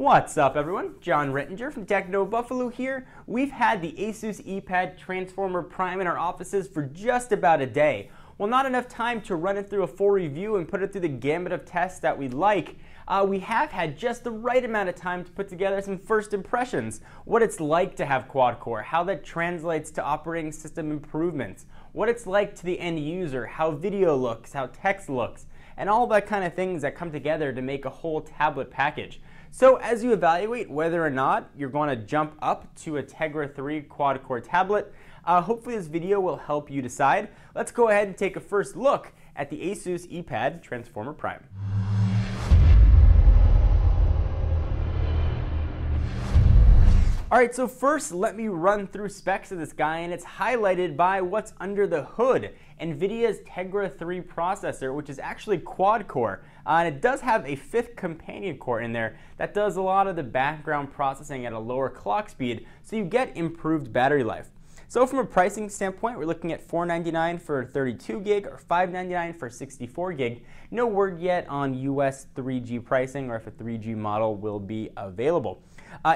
What's up, everyone? John Rettinger from Techno Buffalo here. We've had the Asus ePad Transformer Prime in our offices for just about a day. Well, not enough time to run it through a full review and put it through the gamut of tests that we like. We have had just the right amount of time to put together some first impressions. What it's like to have quad-core, how that translates to operating system improvements, what it's like to the end user, how video looks, how text looks, and all that kind of things that come together to make a whole tablet package. So as you evaluate whether or not you're going to jump up to a Tegra 3 quad-core tablet, hopefully this video will help you decide. Let's go ahead and take a first look at the Asus ePad Transformer Prime. Alright, so first let me run through specs of this guy, and it's highlighted by what's under the hood. Nvidia's Tegra 3 processor, which is actually quad-core, and it does have a 5th companion core in there that does a lot of the background processing at a lower clock speed, so you get improved battery life. So from a pricing standpoint, we're looking at $499 for 32 gig or $599 for 64 gig. No word yet on US 3G pricing or if a 3G model will be available.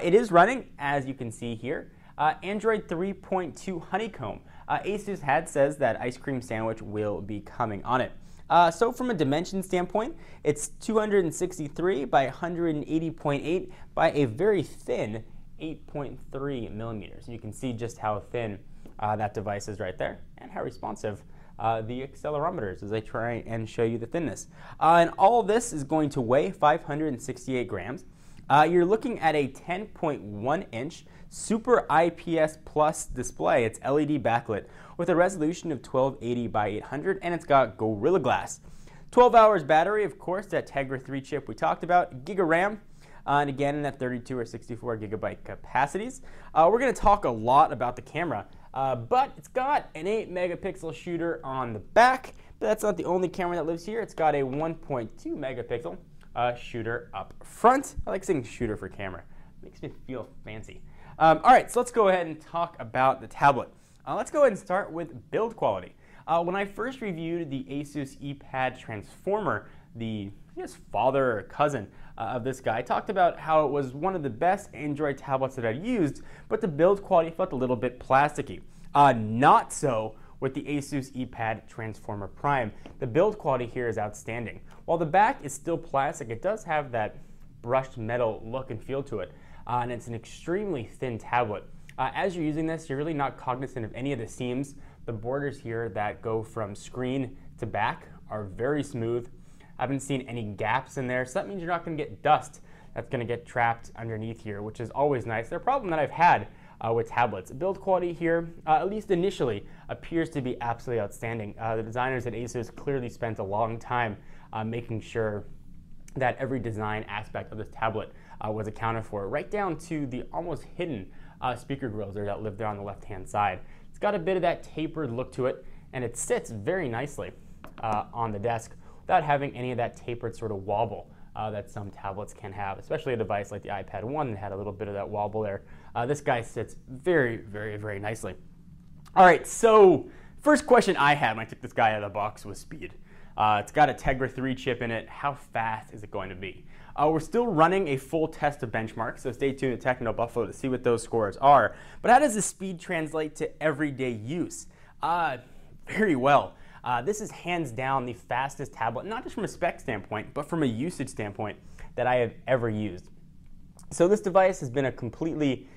It is running, as you can see here, Android 3.2 Honeycomb. Asus says that ice cream sandwich will be coming on it. So from a dimension standpoint, it's 263 by 180.8 by a very thin 8.3 millimeters. You can see just how thin that device is right there and how responsive the accelerometer is as I try and show you the thinness. And all of this is going to weigh 568 grams. You're looking at a 10.1 inch Super IPS Plus display. It's LED backlit with a resolution of 1280 by 800, and it's got Gorilla Glass. 12 hours battery, of course, that Tegra 3 chip we talked about, Giga RAM, and again in that 32 or 64 gigabyte capacities. We're going to talk a lot about the camera, but it's got an 8 megapixel shooter on the back, but that's not the only camera that lives here. It's got a 1.2 megapixel shooter up front. I like saying shooter for camera. It makes me feel fancy. All right, so let's go ahead and talk about the tablet. Let's go ahead and start with build quality. When I first reviewed the Asus ePad Transformer, the father or cousin of this guy, I talked about how it was one of the best Android tablets that I'd used, but the build quality felt a little bit plasticky. Not so with the Asus ePad Transformer Prime. The build quality here is outstanding. While the back is still plastic, it does have that brushed metal look and feel to it, and it's an extremely thin tablet. As you're using this, you're really not cognizant of any of the seams. The borders here that go from screen to back are very smooth. I haven't seen any gaps in there, so that means you're not going to get dust that's going to get trapped underneath here, which is always nice. They're a problem that I've had with tablets. Build quality here, at least initially, appears to be absolutely outstanding. The designers at Asus clearly spent a long time making sure that every design aspect of this tablet was accounted for, right down to the almost hidden speaker grills there that live there on the left-hand side. It's got a bit of that tapered look to it, and it sits very nicely on the desk without having any of that tapered sort of wobble that some tablets can have, especially a device like the iPad 1 that had a little bit of that wobble there. This guy sits very, very, very nicely. All right, so first question I had when I took this guy out of the box was speed. It's got a Tegra 3 chip in it. How fast is it going to be? We're still running a full test of benchmarks, so stay tuned to Techno Buffalo to see what those scores are. But how does the speed translate to everyday use? Very well. This is hands down the fastest tablet, not just from a spec standpoint, but from a usage standpoint that I have ever used. So this device has been a completely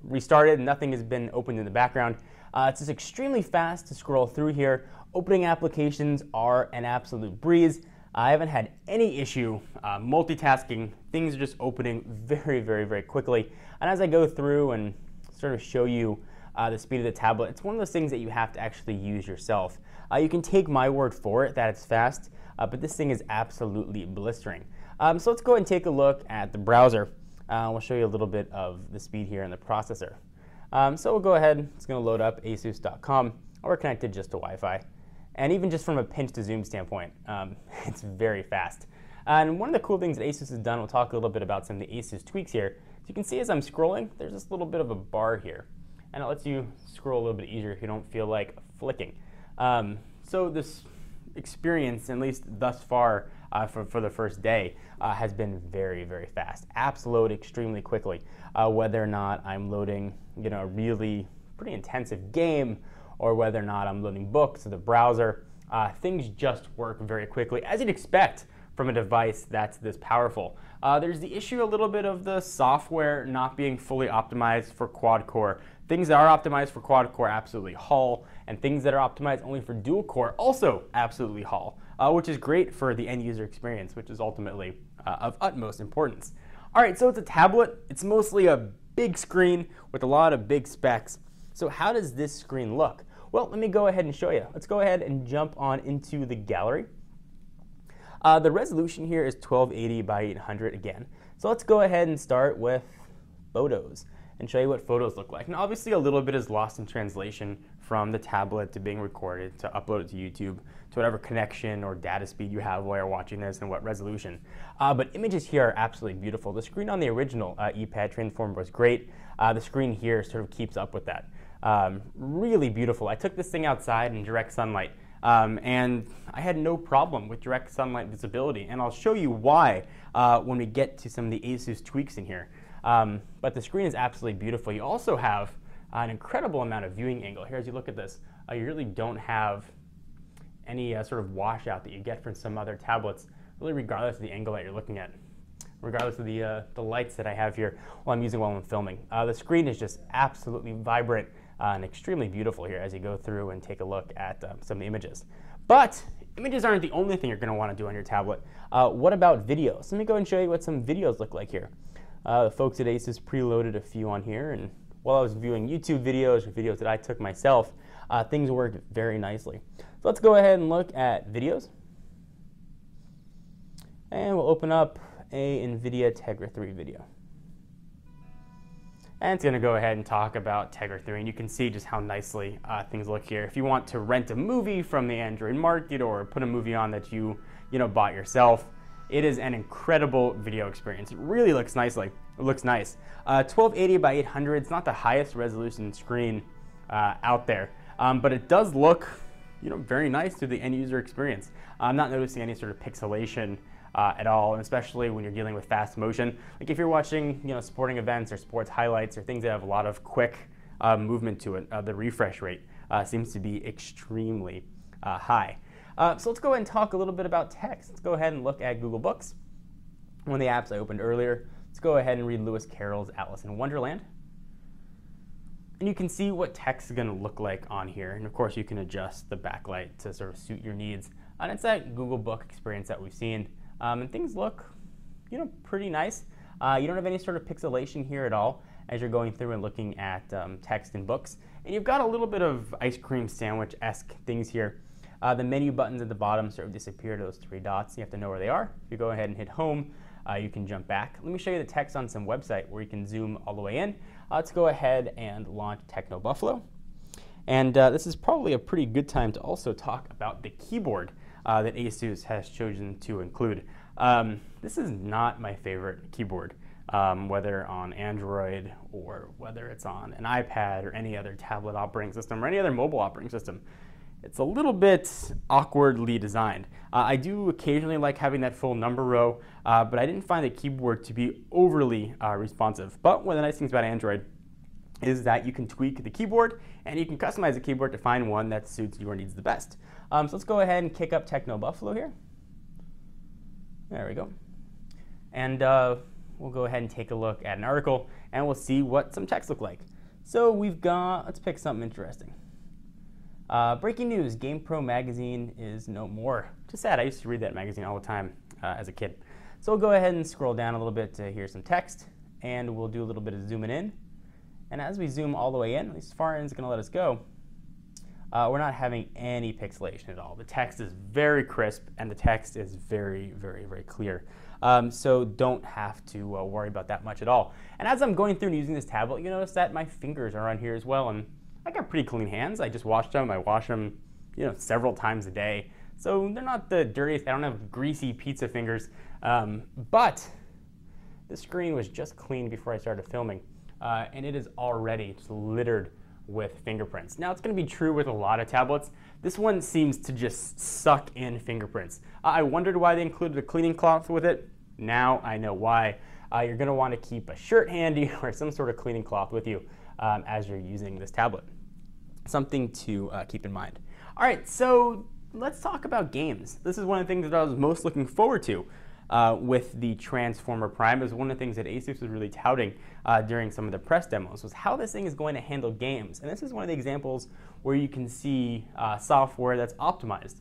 restarted. Nothing has been opened in the background. It's just extremely fast to scroll through here. Opening applications are an absolute breeze. I haven't had any issue multitasking. Things are just opening very, very, very quickly. And as I go through and sort of show you the speed of the tablet, it's one of those things that you have to actually use yourself. You can take my word for it that it's fast, but this thing is absolutely blistering. So let's go ahead and take a look at the browser. We'll show you a little bit of the speed here in the processor. So we'll go ahead, it's going to load up asus.com. We're connected just to Wi-Fi. And even just from a pinch to zoom standpoint, it's very fast. And one of the cool things that Asus has done, we'll talk a little bit about some of the Asus tweaks here. So you can see as I'm scrolling, there's this little bit of a bar here. And it lets you scroll a little bit easier if you don't feel like flicking. So this experience, at least thus far for the first day, has been very, very fast. Apps load extremely quickly, whether or not I'm loading a really pretty intensive game, or whether or not I'm loading books or the browser. Things just work very quickly, as you'd expect from a device that's this powerful. There's the issue a little bit of the software not being fully optimized for quad-core. Things that are optimized for quad-core absolutely haul, and things that are optimized only for dual-core also absolutely haul, which is great for the end-user experience, which is ultimately of utmost importance. All right, so it's a tablet. It's mostly a big screen with a lot of big specs. So how does this screen look? Well, let me go ahead and show you. Let's go ahead and jump on into the gallery. The resolution here is 1280 by 800 again. So let's go ahead and start with photos and show you what photos look like. And obviously a little bit is lost in translation from the tablet to being recorded, to upload it to YouTube, to whatever connection or data speed you have while you're watching this and what resolution. But images here are absolutely beautiful. The screen on the original ePad Transformer was great. The screen here sort of keeps up with that. Really beautiful. I took this thing outside in direct sunlight, and I had no problem with direct sunlight visibility, and I'll show you why when we get to some of the Asus tweaks in here. But the screen is absolutely beautiful. You also have an incredible amount of viewing angle. Here, as you look at this, you really don't have any sort of washout that you get from some other tablets, really regardless of the angle that you're looking at, regardless of the lights that I have here while I'm using while I'm filming. The screen is just absolutely vibrant and extremely beautiful here as you go through and take a look at some of the images. But images aren't the only thing you're going to want to do on your tablet. What about videos? Let me go and show you what some videos look like here. The folks at Asus preloaded a few on here, and while I was viewing YouTube videos or videos that I took myself, things worked very nicely. So let's go ahead and look at videos. And we'll open up a Nvidia Tegra 3 video. And it's going to go ahead and talk about Tegra 3, and you can see just how nicely things look here. If you want to rent a movie from the Android market or put a movie on that you bought yourself, it is an incredible video experience. It really looks nicely. It looks nice. 1280 by 800. It's not the highest resolution screen out there, but it does look very nice to the end user experience. I'm not noticing any sort of pixelation at all, and especially when you're dealing with fast motion. Like if you're watching sporting events or sports highlights or things that have a lot of quick movement to it, the refresh rate seems to be extremely high. So let's go ahead and talk a little bit about text. Let's go ahead and look at Google Books, one of the apps I opened earlier. Let's go ahead and read Lewis Carroll's Alice in Wonderland. And you can see what text is going to look like on here. And of course you can adjust the backlight to sort of suit your needs. And it's that Google Book experience that we've seen. And things look, pretty nice. You don't have any sort of pixelation here at all as you're going through and looking at text in books. And you've got a little bit of ice cream sandwich-esque things here. The menu buttons at the bottom sort of disappear to those three dots. You have to know where they are. If you go ahead and hit home, you can jump back. Let me show you the text on some website where you can zoom all the way in. Let's go ahead and launch Techno Buffalo. And this is probably a pretty good time to also talk about the keyboard that Asus has chosen to include. This is not my favorite keyboard, whether on Android or whether it's on an iPad or any other tablet operating system or any other mobile operating system. It's a little bit awkwardly designed. I do occasionally like having that full number row, but I didn't find the keyboard to be overly responsive. But one of the nice things about Android is that you can tweak the keyboard and you can customize the keyboard to find one that suits your needs the best. So let's go ahead and kick up Techno Buffalo here. There we go. And we'll go ahead and take a look at an article and we'll see what some text look like. So we've got, let's pick something interesting. Breaking news, GamePro magazine is no more. Just sad, I used to read that magazine all the time as a kid. So we'll go ahead and scroll down a little bit to hear some text, and we'll do a little bit of zooming in. And as we zoom all the way in, at least as far as it's going to let us go, we're not having any pixelation at all. The text is very crisp, and the text is very, very, very clear. So don't have to worry about that much at all. And as I'm going through and using this tablet, you notice that my fingers are on here as well, and I got pretty clean hands. I just washed them. I wash them, several times a day. So they're not the dirtiest. I don't have greasy pizza fingers. But the screen was just cleaned before I started filming, and it is already just littered with fingerprints. Now, it's going to be true with a lot of tablets. This one seems to just suck in fingerprints. I wondered why they included a cleaning cloth with it. Now I know why. You're going to want to keep a shirt handy or some sort of cleaning cloth with you as you're using this tablet. Something to keep in mind. All right, so let's talk about games. This is one of the things that I was most looking forward to with the Transformer Prime. It was one of the things that Asus was really touting during some of the press demos, was how this thing is going to handle games. And this is one of the examples where you can see software that's optimized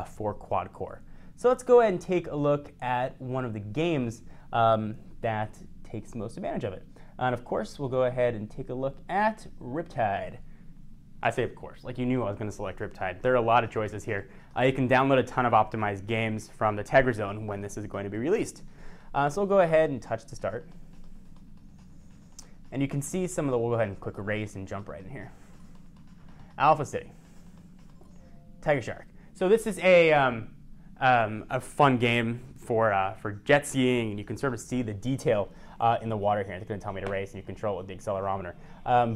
for quad core. So let's go ahead and take a look at one of the games that takes most advantage of it. And of course, we'll go ahead and take a look at Riptide. I say of course, like you knew I was going to select Riptide. There are a lot of choices here. You can download a ton of optimized games from the Tegra zone when this is going to be released. So we'll go ahead and touch to start. And you can see some of the, we'll go ahead and click erase and jump right in here. Alpha City, Tiger Shark. So this is a fun game for jet skiing, and you can sort of see the detail in the water here. It's going to tell me to race, and you control it with the accelerometer.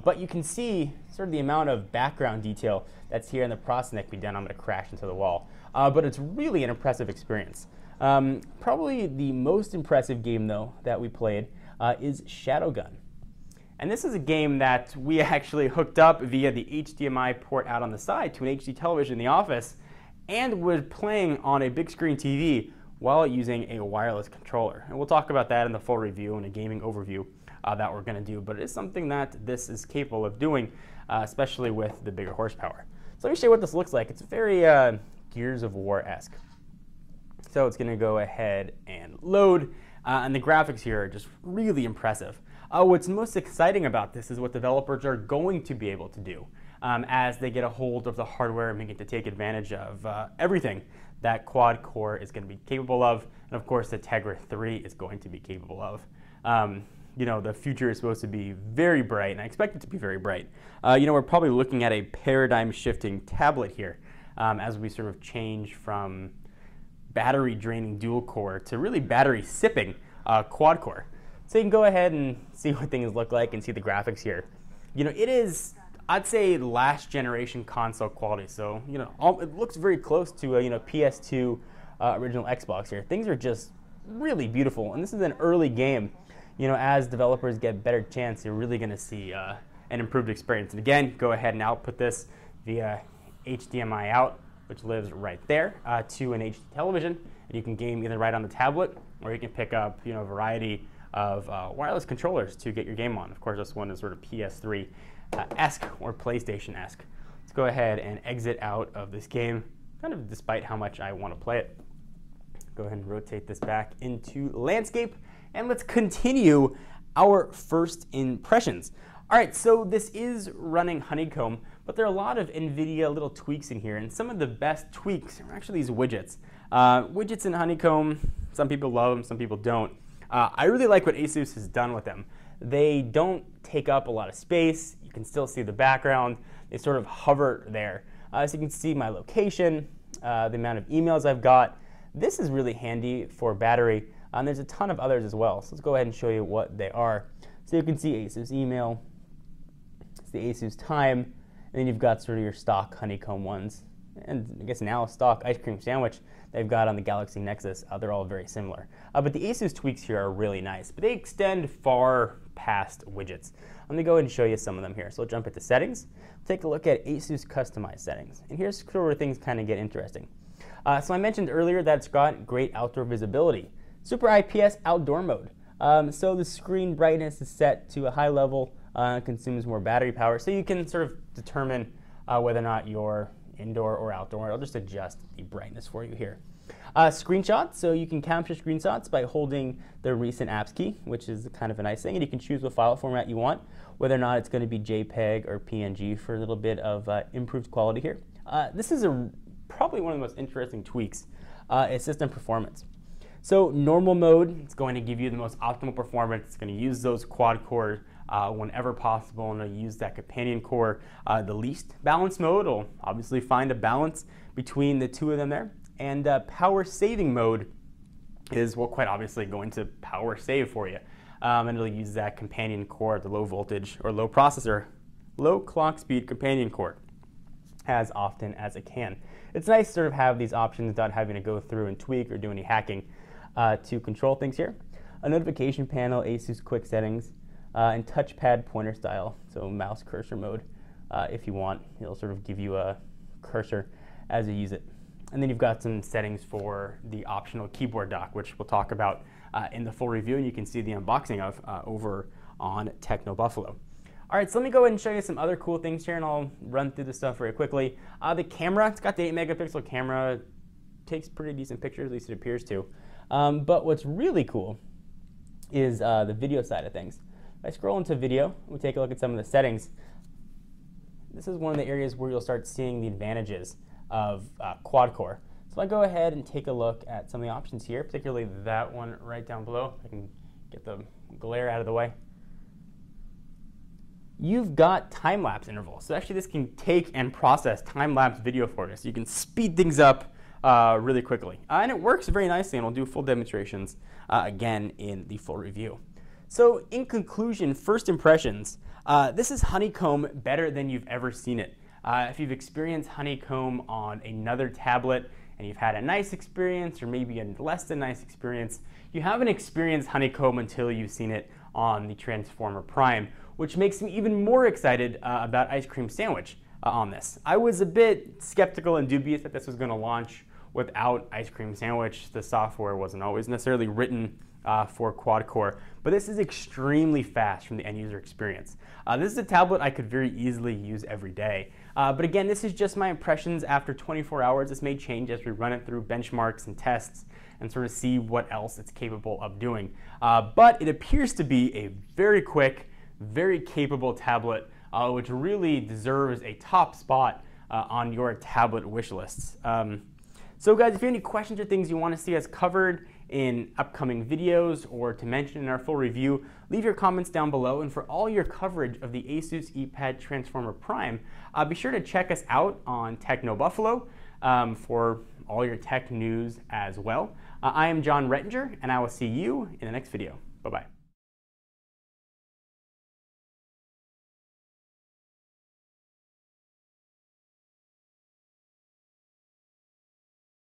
But you can see sort of the amount of background detail that's here in the processing that can be done. I'm going to crash into the wall. But it's really an impressive experience. Probably the most impressive game, though, that we played is Shadowgun. And this is a game that we actually hooked up via the HDMI port out on the side to an HD television in the office, and was playing on a big screen TV while using a wireless controller. And we'll talk about that in the full review and a gaming overview that we're going to do. But it is something that this is capable of doing, especially with the bigger horsepower. So let me show you what this looks like. It's very Gears of War-esque. So it's going to go ahead and load, and the graphics here are just really impressive. What's most exciting about this is what developers are going to be able to do as they get a hold of the hardware and begin to take advantage of everything that quad core is going to be capable of, and of course the Tegra 3 is going to be capable of. You know, the future is supposed to be very bright, and I expect it to be very bright. You know, we're probably looking at a paradigm-shifting tablet here as we sort of change from battery-draining dual-core to really battery-sipping quad-core. So you can go ahead and see what things look like and see the graphics here. You know, it is, I'd say, last-generation console quality. So, you know, it looks very close to a, you know, PS2 original Xbox here. Things are just really beautiful, and this is an early game. You know, as developers get better chance, you're really going to see an improved experience. And again, go ahead and output this via HDMI out, which lives right there, to an HD television, and you can game either right on the tablet, or you can pick up, you know, a variety of wireless controllers to get your game on. Of course, this one is sort of PS3-esque or PlayStation-esque. Let's go ahead and exit out of this game, kind of despite how much I want to play it. Go ahead and rotate this back into landscape, and let's continue our first impressions. All right, so this is running Honeycomb, but there are a lot of Nvidia little tweaks in here, and some of the best tweaks are actually these widgets. Widgets in Honeycomb, some people love them, some people don't. I really like what Asus has done with them. They don't take up a lot of space. You can still see the background. They sort of hover there. So you can see my location, the amount of emails I've got. This is really handy for battery, and there's a ton of others as well. So let's go ahead and show you what they are. So you can see Asus email, it's the Asus time, and then you've got sort of your stock Honeycomb ones. And I guess now stock ice cream sandwich they've got on the Galaxy Nexus. They're all very similar. But the Asus tweaks here are really nice, but they extend far past widgets. Let me go ahead and show you some of them here. So we'll jump into settings, take a look at Asus customized settings. And here's sort of where things kind of get interesting. So I mentioned earlier that it's got great outdoor visibility. Super IPS outdoor mode. So the screen brightness is set to a high level, consumes more battery power. So you can sort of determine whether or not you're indoor or outdoor. I'll just adjust the brightness for you here. Screenshots, so you can capture screenshots by holding the recent apps key, which is kind of a nice thing, and you can choose what file format you want, whether or not it's going to be JPEG or PNG for a little bit of improved quality here. This is probably one of the most interesting tweaks, is system performance. So normal mode, it's going to give you the most optimal performance. It's going to use those quad core whenever possible, and it'll use that companion core. The least balanced mode will obviously find a balance between the two of them there. And power saving mode is, well, quite obviously going to power save for you. And it'll use that companion core at the low voltage or low processor low clock speed companion cord as often as it can. It's nice to sort of have these options without having to go through and tweak or do any hacking to control things here. A notification panel, Asus quick settings, and touchpad pointer style, so mouse cursor mode if you want. It'll sort of give you a cursor as you use it. And then you've got some settings for the optional keyboard dock, which we'll talk about in the full review, and you can see the unboxing of over on Techno Buffalo. All right, so let me go ahead and show you some other cool things here, and I'll run through this stuff very quickly. The camera, it's got the 8 megapixel camera, takes pretty decent pictures, at least it appears to. But what's really cool is the video side of things. If I scroll into video, we take a look at some of the settings. This is one of the areas where you'll start seeing the advantages of quad core. So I go ahead and take a look at some of the options here, particularly that one right down below. If I can get the glare out of the way. You've got time-lapse intervals. So actually this can take and process time-lapse video for you. So you can speed things up really quickly. And it works very nicely, and we'll do full demonstrations again in the full review. So in conclusion, first impressions, this is Honeycomb better than you've ever seen it. If you've experienced Honeycomb on another tablet and you've had a nice experience or maybe a less than nice experience, you haven't experienced Honeycomb until you've seen it on the Transformer Prime, which makes me even more excited about Ice Cream Sandwich on this. I was a bit skeptical and dubious that this was going to launch without Ice Cream Sandwich. The software wasn't always necessarily written for quad core, but this is extremely fast from the end user experience. This is a tablet I could very easily use every day. But again, this is just my impressions after 24 hours. This may change as we run it through benchmarks and tests and sort of see what else it's capable of doing. But it appears to be a very quick, very capable tablet, which really deserves a top spot on your tablet wish lists. So guys, if you have any questions or things you want to see us covered in upcoming videos or to mention in our full review, leave your comments down below. And for all your coverage of the Asus ePad Transformer Prime, be sure to check us out on Techno Buffalo for all your tech news as well. I am John Rettinger, and I will see you in the next video. Bye-bye.